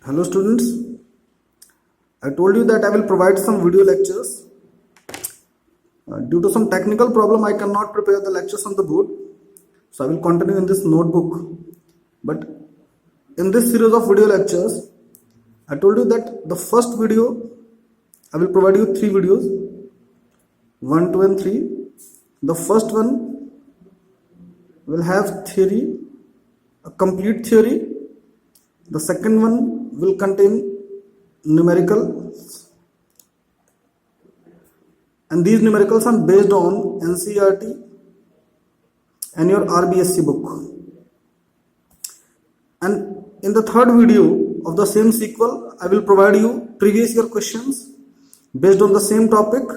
Hello students, I told you that I will provide some video lectures. Due to some technical problem, I cannot prepare the lectures on the board. So I will continue in this notebook. But in this series of video lectures, I told you that the first video, I will provide you 3 videos, 1, 2 and 3. The first one will have theory, a complete theory. The second one will contain numericals, and these numericals are based on NCERT and your RBSc book. And in the third video of the same sequel, I will provide you previous year questions based on the same topic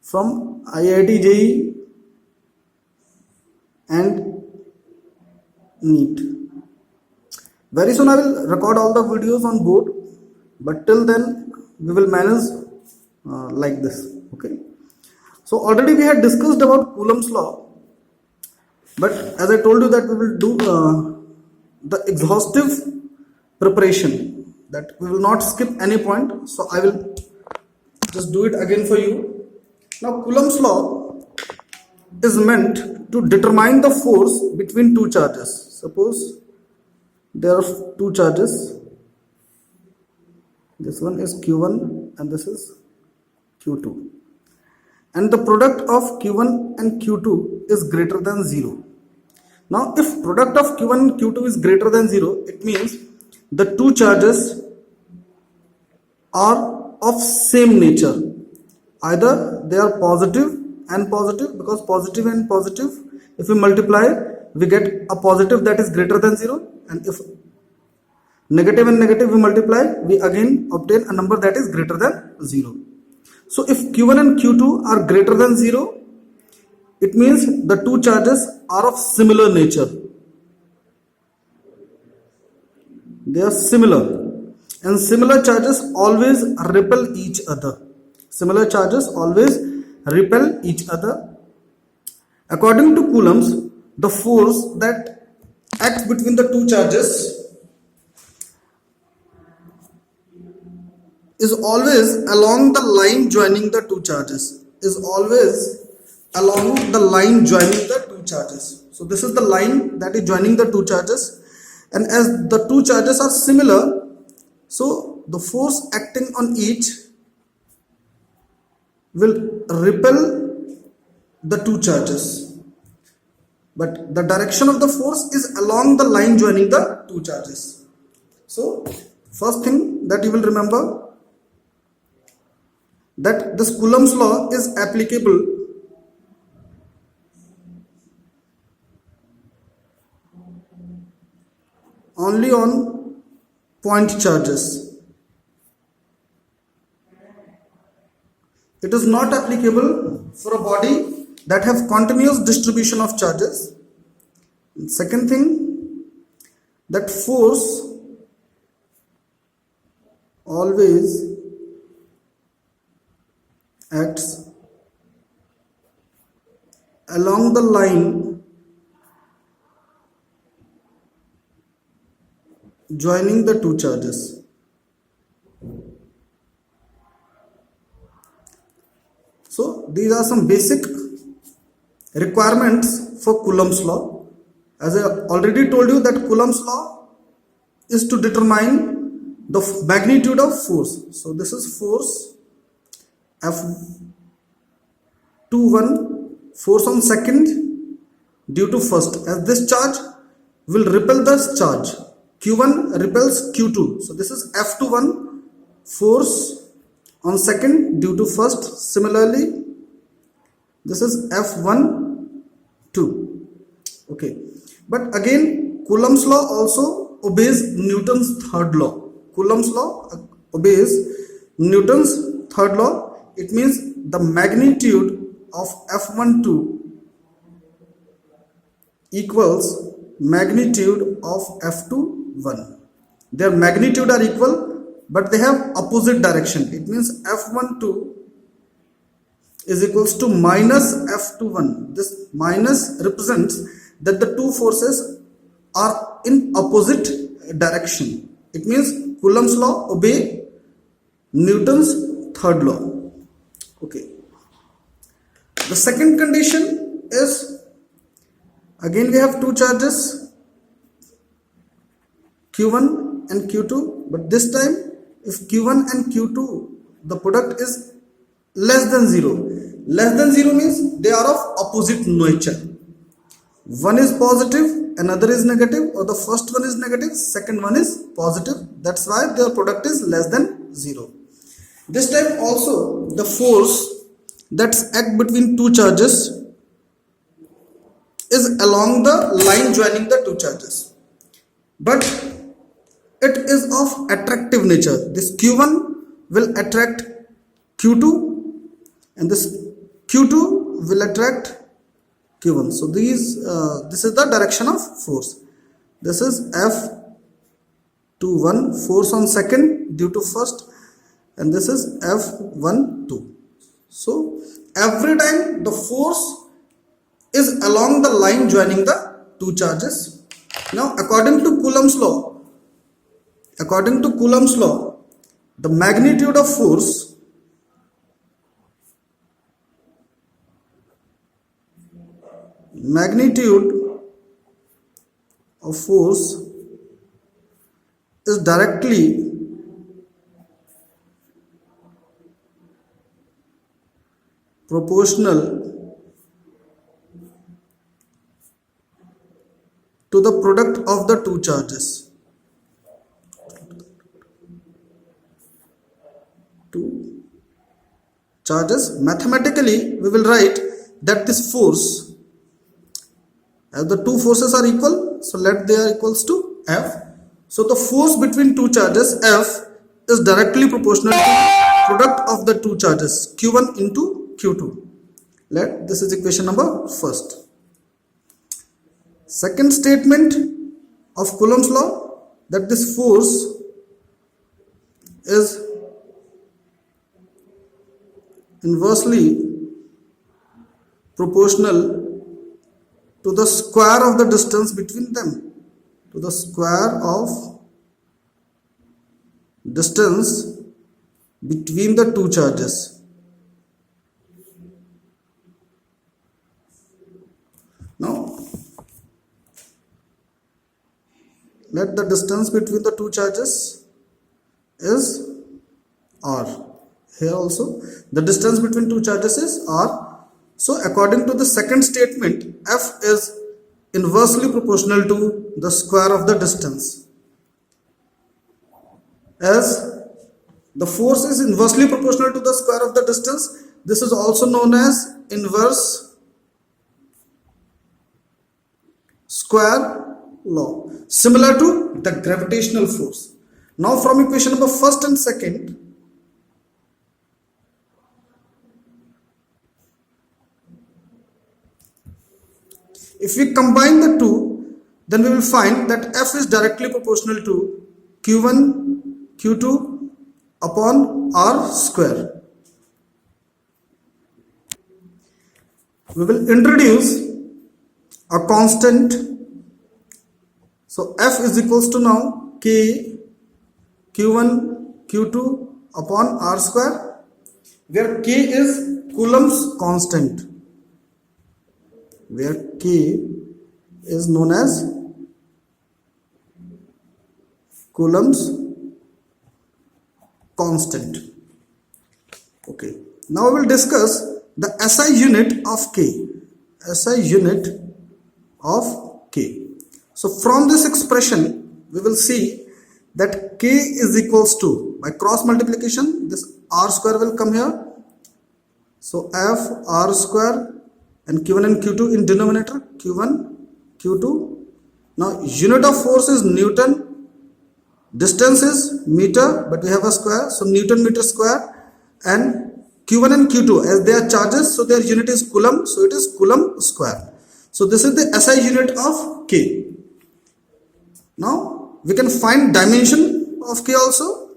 from IIT JEE and NEET. Very soon I will record all the videos on board, but till then we will manage like this. Okay. So already we had discussed about Coulomb's law, but as I told you that we will do the exhaustive preparation, that we will not skip any point. So I will just do it again for you. Now Coulomb's law is meant to determine the force between two charges. Suppose there are two charges. This one is Q1 and this is Q2. And the product of Q1 and Q2 is greater than 0. Now if product of Q1 and Q2 is greater than 0, it means the two charges are of same nature. Either they are positive and positive, because positive and positive, if we multiply, we get a positive that is greater than 0, and if negative and negative we multiply, we again obtain a number that is greater than 0. So if Q1 and Q2 are greater than 0, it means the two charges are of similar nature. They are similar, and similar charges always repel each other. Similar charges always repel each other. According to Coulomb's, the force that acts between the two charges is always along the line joining the two charges. Is always along the line joining the two charges. So this is the line that is joining the two charges, and as the two charges are similar, so the force acting on each will repel the two charges, but the direction of the force is along the line joining the two charges. So first thing that you will remember, that this Coulomb's law is applicable only on point charges. It is not applicable for a body that have continuous distribution of charges. And second thing, that force always acts along the line joining the two charges. So these are some basic requirements for Coulomb's law. As I already told you that Coulomb's law is to determine the magnitude of force. So this is force F21, force on second due to first, as this charge will repel this charge. Q1 repels Q2. So this is F21, force on second due to first. Similarly, this is F12. Okay. But again, Coulomb's law also obeys Newton's third law. Coulomb's law obeys Newton's third law. It means the magnitude of F12 equals magnitude of F21. Their magnitude are equal, but they have opposite direction. It means F12 is equals to minus F21. This minus represents that the two forces are in opposite direction. It means Coulomb's law, obey Newton's third law. Okay. The second condition is, again we have two charges, Q1 and Q2, but this time if Q1 and Q2, the product is less than 0. Less than 0 means they are of opposite nature. One is positive, another is negative, or the first one is negative, second one is positive. That's why their product is less than 0. This time also the force that's act between two charges is along the line joining the two charges, but it is of attractive nature. This Q1 will attract Q2 and this Q2 will attract Q1. So this is the direction of force. This is F21, force on second due to first, and this is F12. So every time the force is along the line joining the two charges. Now according to Coulomb's law, the magnitude of force is directly proportional to the product of the two charges. Mathematically we will write that this force, as the two forces are equal, so let they are equals to F. So the force between two charges F is directly proportional to product of the two charges Q1 into Q2. This is equation number first. Second statement of Coulomb's law, that this force is inversely proportional to the square of the distance between them, to the square of distance between the two charges. Now let the distance between the two charges is R. Here also the distance between two charges is R. So according to the second statement, F is inversely proportional to the square of the distance. As the force is inversely proportional to the square of the distance, this is also known as inverse square law, similar to the gravitational force. Now from equation number first and second, if we combine the two, then we will find that F is directly proportional to Q1, Q2 upon R square. We will introduce a constant. So F is equals to now K, Q1, Q2 upon R square, where K is Coulomb's constant, where K is known as Coulomb's constant. Okay, now we will discuss the SI unit of K. SI unit of K. So from this expression we will see that K is equals to, by cross multiplication, this R square will come here. So F R square and Q1 and Q2 in denominator, Q1, Q2. Now unit of force is Newton, distance is meter, but we have a square, so Newton meter square, and Q1 and Q2 as they are charges, so their unit is Coulomb, so it is Coulomb square. So this is the SI unit of K. Now we can find dimension of K also.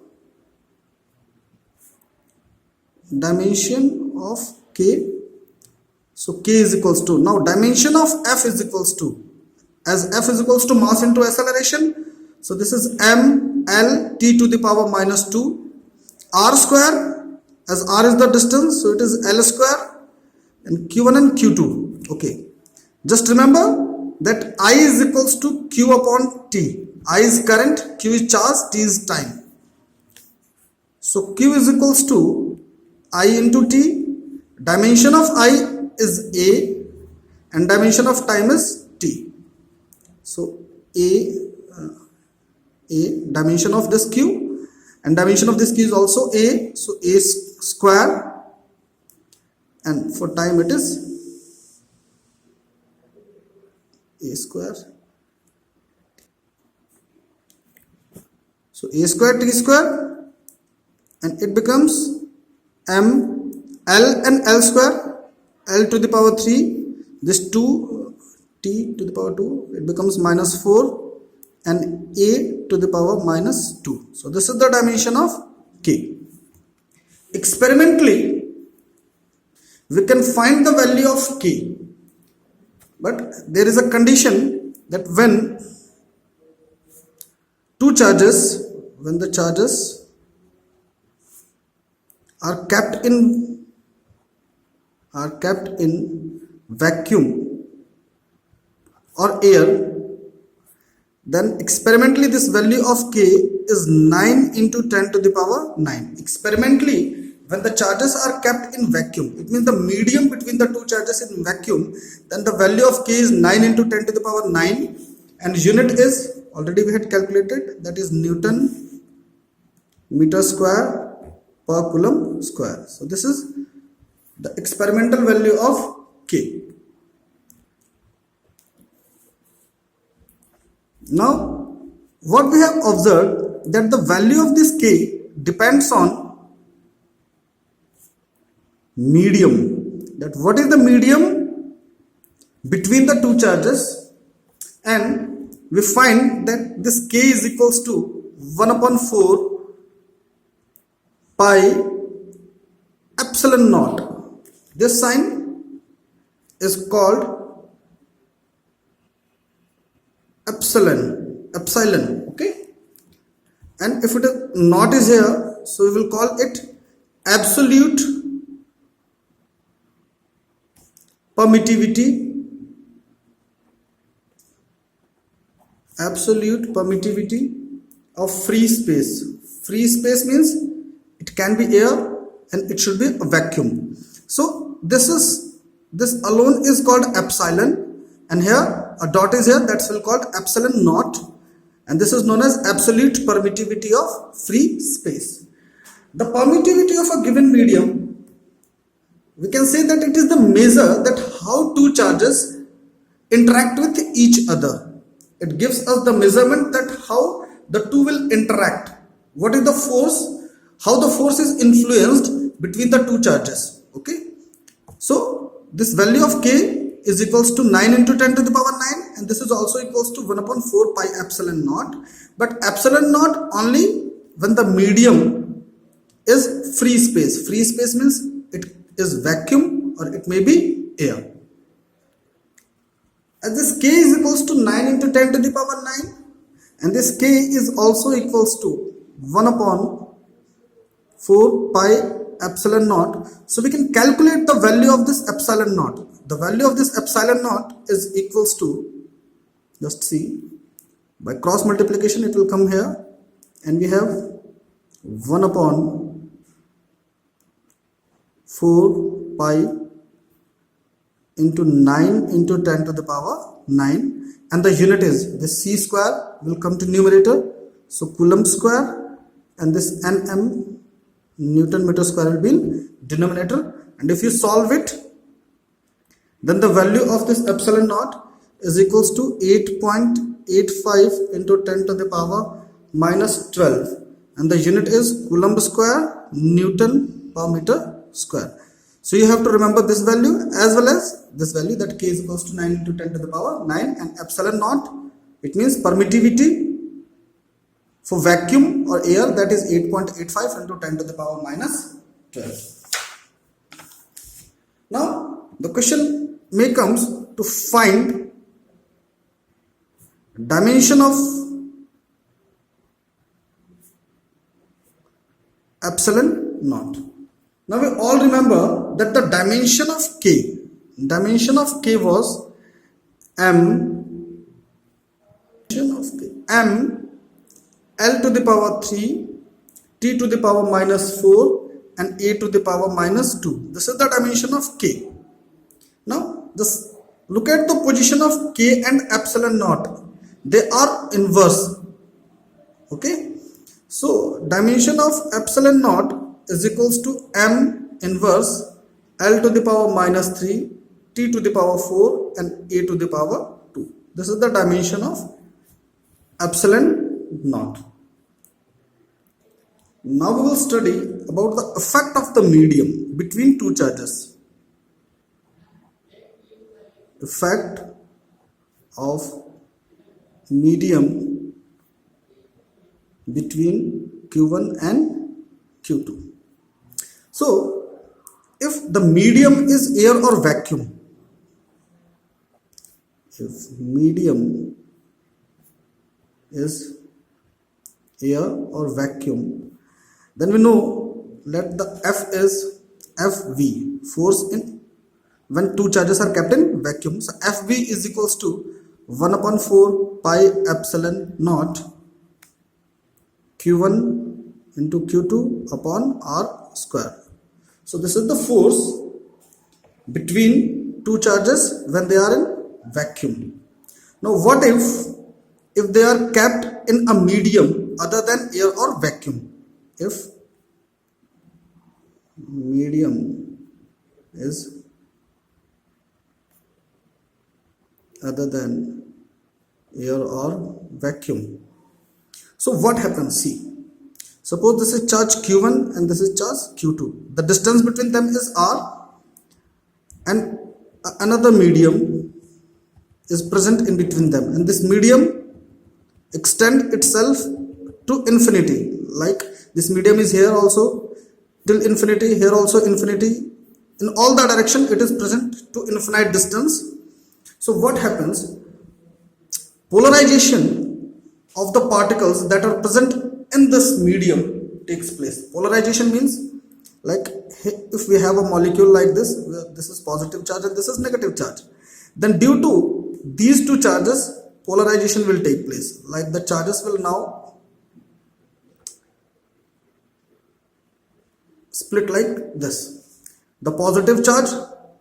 Dimension of K. So K is equals to, now dimension of F is equals to, as F is equals to mass into acceleration, so this is M L t to the power minus 2, r square, as r is the distance, so it is L square, and q1 and q2. Okay, just remember that I is equals to q upon t. I is current, q is charge, t is time. So q is equals to I into t. Dimension of I is a and dimension of time is t. So a dimension of this q and dimension of this q is also a, so a square, and for time it is a square. So a square t square, and it becomes m l and l square, l to the power 3, this 2 t to the power 2, it becomes minus 4, and a to the power minus 2. So this is the dimension of k. Experimentally we can find the value of k, but there is a condition that when the charges are kept in vacuum or air, then experimentally this value of k is 9 into 10 to the power 9. Experimentally, when the charges are kept in vacuum, it means the medium between the two charges in vacuum, then the value of k is 9 into 10 to the power 9, and unit is already we had calculated, that is Newton meter square per coulomb square. So this is the experimental value of k. Now what we have observed, that the value of this k depends on medium. That what is the medium between the two charges, and we find that this k is equals to 1 upon 4 pi epsilon naught. This sign is called epsilon, okay, and if it is naught is here, so we will call it absolute permittivity. Absolute permittivity of free space. Free space means it can be air and it should be a vacuum. So this alone is called epsilon, and here a dot is here, that's will called epsilon naught, and this is known as absolute permittivity of free space. The permittivity of a given medium, we can say that it is the measure that how two charges interact with each other. It gives us the measurement that how the two will interact. What is the force? How the force is influenced between the two charges. Okay. So this value of k is equals to 9 into 10 to the power 9, and this is also equals to 1 upon 4 pi epsilon naught. But epsilon naught only when the medium is free space. Free space means it is vacuum or it may be air. As this k is equals to 9 into 10 to the power 9, and this k is also equals to 1 upon 4 pi epsilon naught. So we can calculate the value of this epsilon naught. The value of this epsilon naught is equals to, just see, by cross multiplication it will come here, and we have 1 upon 4 pi into 9 into 10 to the power 9, and the unit is, this c square will come to numerator, so coulomb square, and this nm Newton meter square will be in denominator. And if you solve it, then the value of this epsilon naught is equals to 8.85 into 10 to the power minus 12, and the unit is coulomb square Newton per meter square. So you have to remember this value as well as this value, that k is equals to 9 into 10 to the power 9, and epsilon naught, it means permittivity for vacuum or air, that is 8.85 into 10 to the power minus 12. Now the question may comes to find dimension of epsilon naught. Now we all remember that the dimension of k was m m L to the power 3, T to the power minus 4 and A to the power minus 2. This is the dimension of k. Now look at the position of k and epsilon naught. They are inverse. Okay. So dimension of epsilon naught is equals to m inverse L to the power minus 3, T to the power 4 and A to the power 2. This is the dimension of epsilon naught. Now we will study about the effect of the medium between two charges. Effect of medium between Q1 and Q2. So if the medium is air or vacuum, if medium is air or vacuum, then we know that the F is Fv, force in when two charges are kept in vacuum. So Fv is equals to 1 upon 4 pi epsilon naught Q1 into Q2 upon R square. So this is the force between two charges when they are in vacuum. Now what if they are kept in a medium other than air or vacuum? If medium is other than air or vacuum, so what happens? See, suppose this is charge Q1 and this is charge Q2. The distance between them is R, and another medium is present in between them, and this medium extend itself to infinity. Like this medium is here also till infinity, here also infinity. In all the direction it is present to infinite distance. So what happens? Polarization of the particles that are present in this medium takes place. Polarization means, like if we have a molecule like this is positive charge and this is negative charge, then due to these two charges polarization will take place. Like the charges will now split like this. The positive charge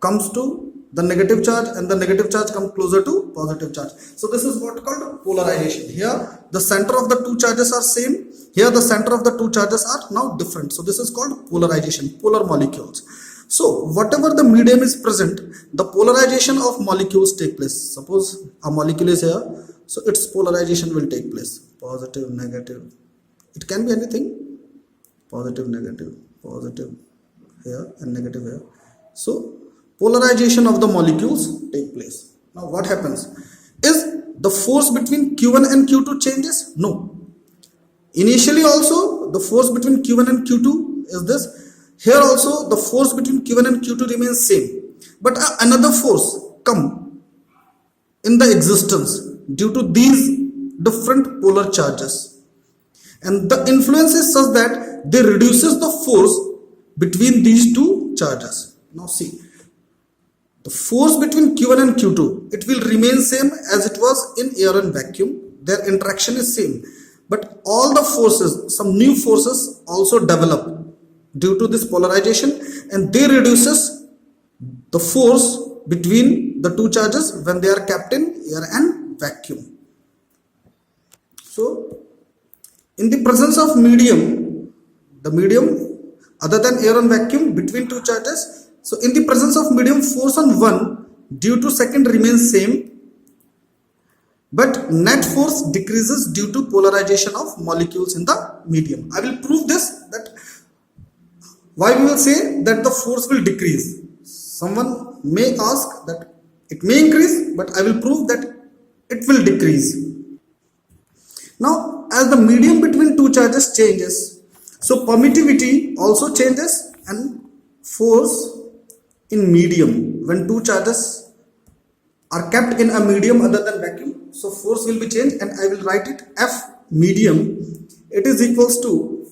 comes to the negative charge and the negative charge comes closer to positive charge. So this is what called polarization. Here the center of the two charges are same, here the center of the two charges are now different. So this is called polarization, polar molecules. So whatever the medium is present, the polarization of molecules take place. Suppose a molecule is here, so its polarization will take place. Positive, negative, it can be anything. Positive, negative, positive here and negative here. So polarization of the molecules take place. Now what happens? Is the force between Q1 and Q2 changes? No. Initially also the force between Q1 and Q2 is this. Here also the force between Q1 and Q2 remains same. But another force come in the existence due to these different polar charges. And the influence is such that they reduces the force between these two charges. Now see, the force between Q1 and Q2, it will remain same as it was in air and vacuum. Their interaction is same. But all the forces, some new forces also develop due to this polarization, and they reduces the force between the two charges when they are kept in air and vacuum. So in the presence of medium, the medium other than air and vacuum between two charges, so in the presence of medium, force on one due to second remains same, but net force decreases due to polarization of molecules in the medium. I will prove this, that why we will say that the force will decrease. Someone may ask that it may increase, but I will prove that it will decrease. Now as the medium between two charges changes, so permittivity also changes, and force in medium when two charges are kept in a medium other than vacuum, so force will be changed, and I will write it F medium, it is equals to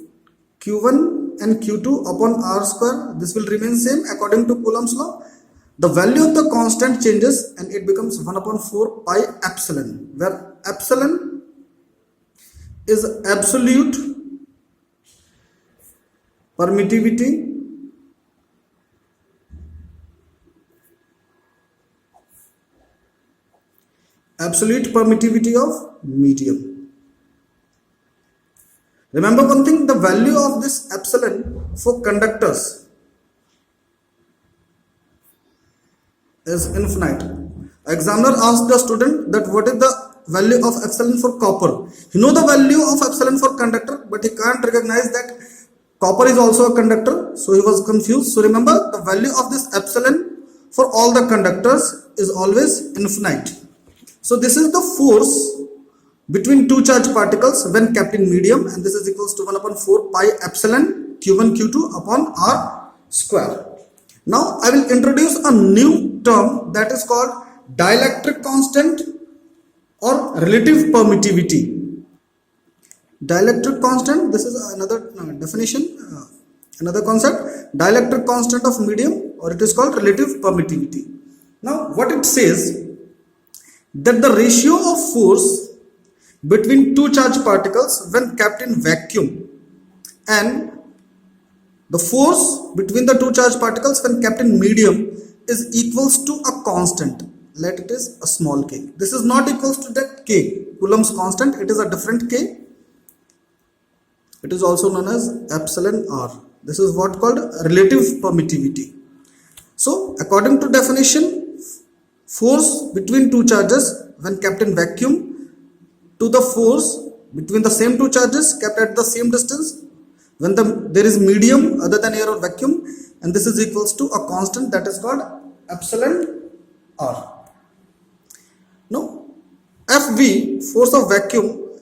Q1 and Q2 upon R square, this will remain same according to Coulomb's law. The value of the constant changes and it becomes 1 upon 4 pi epsilon, where epsilon is absolute permittivity of medium. Remember one thing, the value of this epsilon for conductors is infinite. Examiner asked the student that what is the value of epsilon for copper. He know the value of epsilon for conductor, but he can't recognize that copper is also a conductor, so he was confused. So remember, the value of this epsilon for all the conductors is always infinite. So this is the force between two charged particles when kept in medium, and this is equals to 1 upon 4 pi epsilon Q1 Q2 upon R square. Now I will introduce a new term that is called dielectric constant or relative permittivity. Dielectric constant, this is another definition, another concept, dielectric constant of medium, or it is called relative permittivity. Now what it says, that the ratio of force between two charged particles when kept in vacuum and the force between the two charged particles when kept in medium is equals to a constant. Let it is a small k. This is not equals to that k, Coulomb's constant. It is a different k. It is also known as epsilon r. This is what called relative permittivity. So according to definition, force between two charges when kept in vacuum to the force between the same two charges kept at the same distance when there is medium other than air or vacuum, and this is equals to a constant that is called epsilon r. Now Fv, force of vacuum,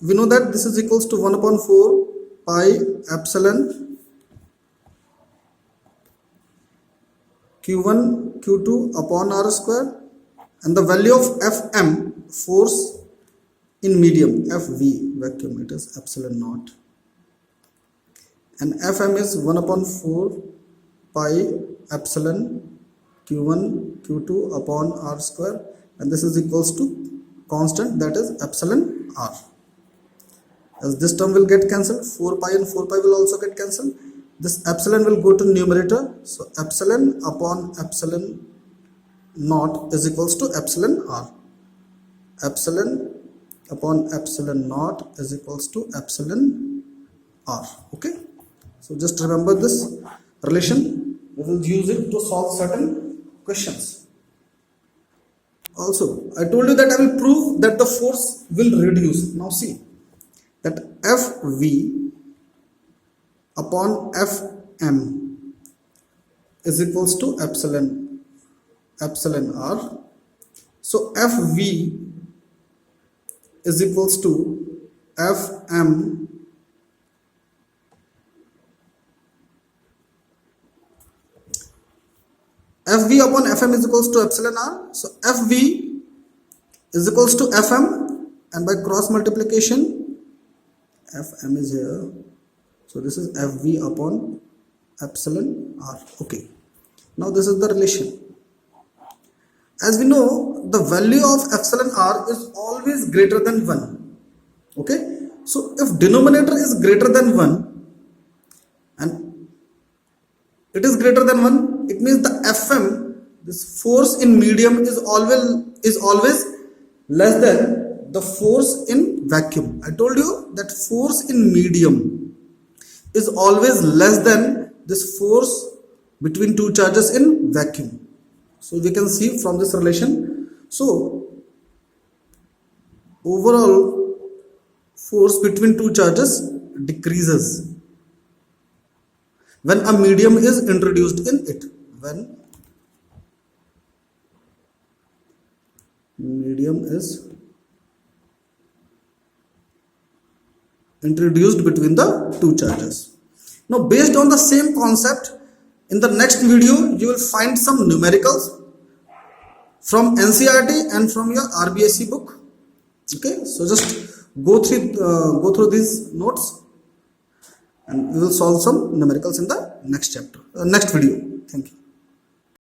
we know that this is equals to 1 upon 4 pi epsilon Q1 Q2 upon R square, and the value of Fm, force in medium, Fv vacuum, it is epsilon naught, and Fm is 1 upon 4 pi epsilon Q1 Q2 upon R square, and this is equals to constant that is epsilon r. As this term will get cancelled, 4 pi and 4 pi will also get cancelled. This epsilon will go to numerator, so epsilon upon epsilon naught is equals to epsilon r. Epsilon upon epsilon naught is equals to epsilon r. Okay, so just remember this relation. We will use it to solve certain questions. Also, I told you that I will prove that the force will reduce. Now see that Fv upon Fm is equals to epsilon r. So Fv is equals to Fm Fv upon Fm is equals to epsilon r. So Fv is equals to Fm, and by cross multiplication Fm is here, so this is Fv upon epsilon r. Okay, now this is the relation. As we know, the value of epsilon r is always greater than 1. Okay, so if denominator is greater than 1 and it is greater than 1, it means the Fm, this force in medium, is always less than the force in vacuum. I told you that force in medium is always less than this force between two charges in vacuum. So we can see from this relation. So overall force between two charges decreases when a medium is introduced in it. When medium is introduced between the two charges. Now based on the same concept, in the next video you will find some numericals from NCERT and from your RBSc book. Okay, so just go through these notes and we will solve some numericals in the next chapter, next video. Thank you.